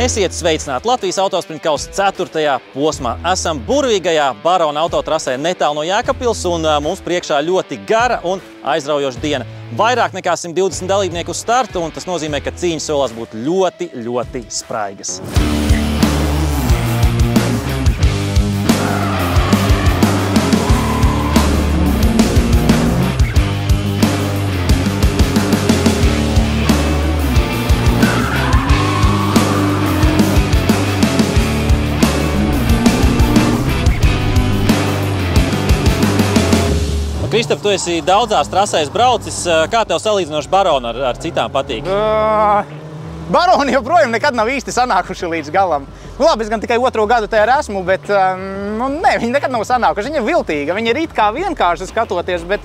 Esiet sveicināti Latvijas autosprinta kausa 4. posmā. Esam burvīgajā Barona autotrasē netālu no Jēkabpils, un mums priekšā ļoti gara un aizraujoša diena. Vairāk nekā 120 dalībnieku uz startu, un tas nozīmē, ka cīņas solās būt ļoti spraigas. Kristap, tu esi daudzās trasēs braucis. Kā tev salīdzinoši Barona ar citām patīk? Baroni joprojām nekad nav īsti sanākuši līdz galam. Nu labi, es gan tikai 2. gadu tajā esmu, bet nē, viņi nekad nav sanākuši. Viņa ir viltīga, viņa ir it kā vienkārša skatoties, bet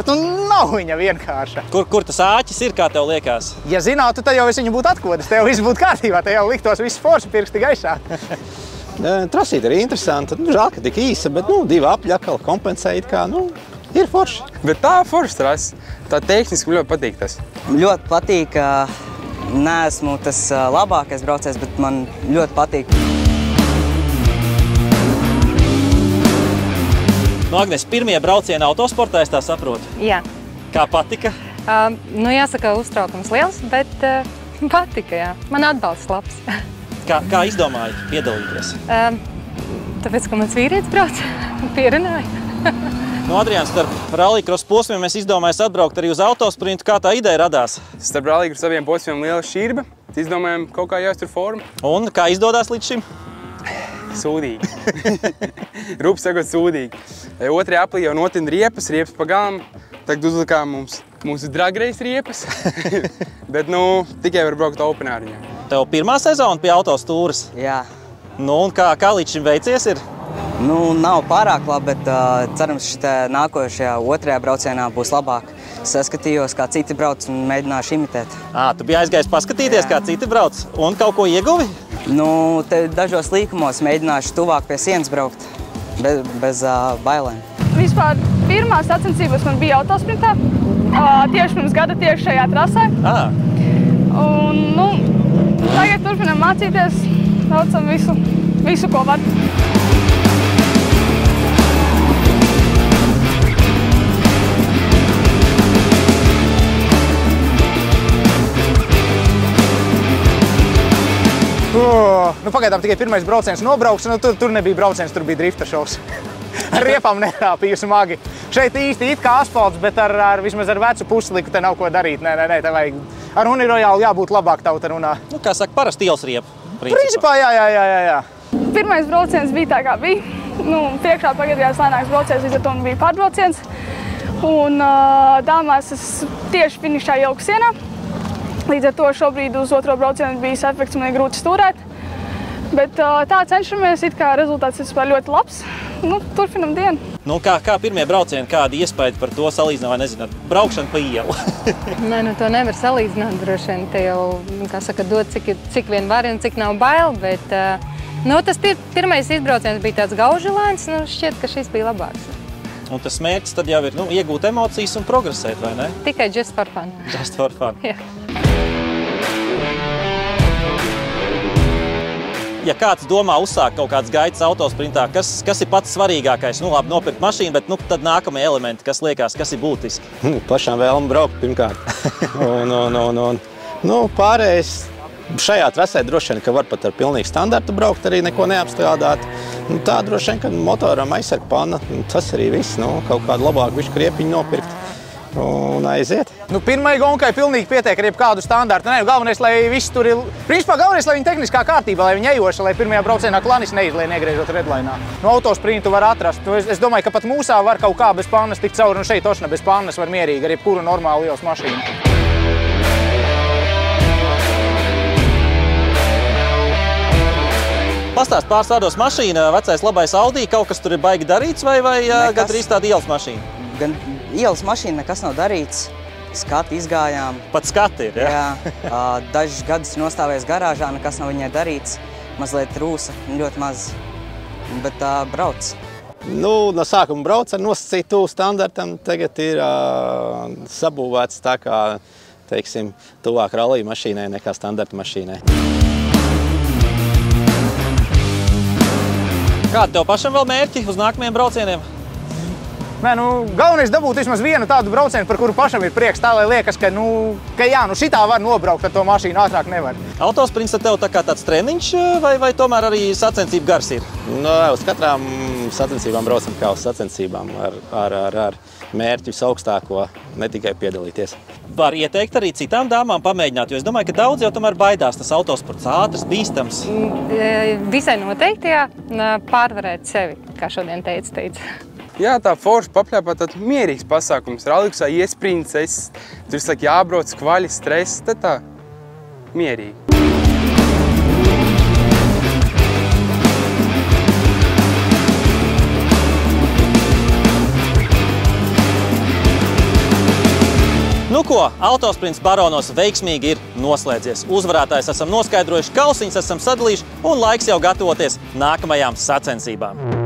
nav viņa vienkārša. Kur tas āķis ir, kā tev liekas? Ja zinātu, tad jau es viņu būtu atkodis, tev viss būtu kārtībā, te jau liktos viss forši pirksti gaisā. Trasīte ir interesanta, žēl, ka tik īsa, bet 2 apļi atkal kompensēja, kā, ir forši. Bet tā forša trasa, tā tehniski ļoti patīk tas. Ļoti patīk, neesmu tas labākais braucējs, bet man ļoti patīk. Agnes, pirmie braucieni autosportā, es tā saprotu? Jā. Kā patika? Jāsaka, uztraukums liels, bet patika, jā. Man atbalsts labs. Kā izdomāji piedalīties? Tāpēc, ka mans vīrietis brauc, pierunāja. Adriāns, starp rallycross posmiem mēs izdomājām atbraukt arī uz autosprintu. Kā tā ideja radās? Starp rallycross abiem posmiem liela šķirba. Izdomājām kaut kā jāuztur formu. Un kā izdodās līdz šim? Sūdīgi. Rupi sakot, sūdīgi. 2. aplī jau notina riepas pa galam. Tagad uzlikām mums ir drag race riepas. Bet, tikai var braukt openāriņā. Tev pirmā sezona pie autostūras? Jā. Un kā līdz šim veicies ir? Nav pārāk labi, bet cerams, šitā nākošajā 2. braucienā būs labāk. Saskatījos, kā citi brauc un mēģināšu imitēt. Tu biji aizgājis paskatīties, kā citi brauc, un kaut ko ieguvi? Te dažos līkumos mēģināšu tuvāk pie sienas braukt, bez bailēm. Vispār pirmās sacensības man bija autosprintā, tieši pirms gada tieši šajā trasē. Un, tagad turpinām mācīties, braucam visu, ko var. Pagaidām tikai pirmais brauciens nobrauks, tur nebija brauciens, tur bija drifta šovs. Ar riepām nerāpīju smagi. Šeit īsti it kā asfalts, bet vismaz ar vecu pusliku te nav ko darīt. Nē, te vajag ar Uniroyālu jābūt labāk tauta runā. Kā saka, parasti ielas riepa. Principā, jā. Pirmais brauciens bija tā, kā bija. Priekšā pagadījās lēnāks brauciens, līdz ar to bija pārbrauciens. Un dāmās es tieši finišā ieliku sienā. Līdz ar to šobrīd uz 2. braucienu bija efekts, man ir grūti stūrēt. Bet tā cenšamies, it kā rezultāts ir ļoti labs. Turpinam dienu. Kā pirmie braucieni, kādi iespaidi par to salīdzināt, vai nezināt, braukšanu pa ielu? Nē, to nevar salīdzināt droši vien. Te jau, kā saka, dod cik vien var un cik nav bail, bet tas pirmais izbrauciens bija tāds gauželēns, šķiet, ka šis bija labāks. Un tas mērķis tad jau ir iegūt emocijas un progresēt, vai ne? Tikai just for fun. Just for fun. Jā. Ja kāds domā uzsākt kaut kādas gaitas autosprintā, kas ir pats svarīgākais? Labi, nopirkt mašīnu, bet tad nākamie elementi, kas liekas, kas ir būtiski? Pašām vēlme braukt pirmkārt. Pārējais šajā trasē droši vien, ka var pat ar pilnīgu standartu braukt, arī neko neapstrādāt. Tā droši vien, ka motoram aizsarg panna, tas arī viss. Kaut kādu labāku višku riepiņu nopirkt un aiziet. Pirmai gonkai pilnīgi pietiek ar jebkādu standartu. Galvenais, lai viss tur ir... Principā galvenais, lai viņi tehniskā kārtībā, lai viņi ejoša, lai pirmajā braucienā klanis neizlien iegriežot redlainā. Autosprintu var atrast. Es domāju, ka pat mūsā var kaut kā bez pannas tikt cauri, un šeit tošana bez pannas var mierīgi ar jebkuru normālu ielas mašīnu. Pastāst pāris vārdos mašīna, vecais labais Audi, kaut kas tur ir baigi darīts vai gandrīz tāda ielas mašīna? Gan ielas mašīna nekas nav darīts. Skati izgājām. Pat skati ir, jā? Jā. Dažus gadus nostāvēs garāžā, nekas nav viņai darīts. Mazliet rūsa, ļoti maz. Bet brauc. No sākuma brauc ar nosacītu standartam. Tagad ir sabūvēts tā kā, teiksim, tuvāk rallija mašīnai nekā standarta mašīnai. Kādi tev pašam vēl mērķi uz nākamajiem braucieniem? Nē, galvenais dabūt vismaz vienu tādu braucienu, par kuru pašam ir prieks, tā, lai liekas, ka jā, šitā var nobraukt ar to mašīnu, ātrāk nevar. Autosprints tev tā kā tāds treniņš vai tomēr arī sacensību gars ir? Uz katrām sacensībām braucam kā uz sacensībām ar mērķi visaugstāko, ne tikai piedalīties. Var ieteikt arī citām dāmām pamēģināt, jo es domāju, ka daudz jau tomēr baidās tas autosports ātrs, bīstams. Visai noteikti, jā, pārvarēt sevi, kā šodien teica. Jā, tā forši papļāpā tāds mierīgs pasākums. Ralliksā iesprinces, tur saka jābrauc, kvaļi, stress, tad tā mierīgi. Nu ko, autosprints Baronos veiksmīgi ir noslēdzies. Uzvarētājs esam noskaidrojuši, kausiņus esam sadalījuši un laiks jau gatavoties nākamajām sacensībām.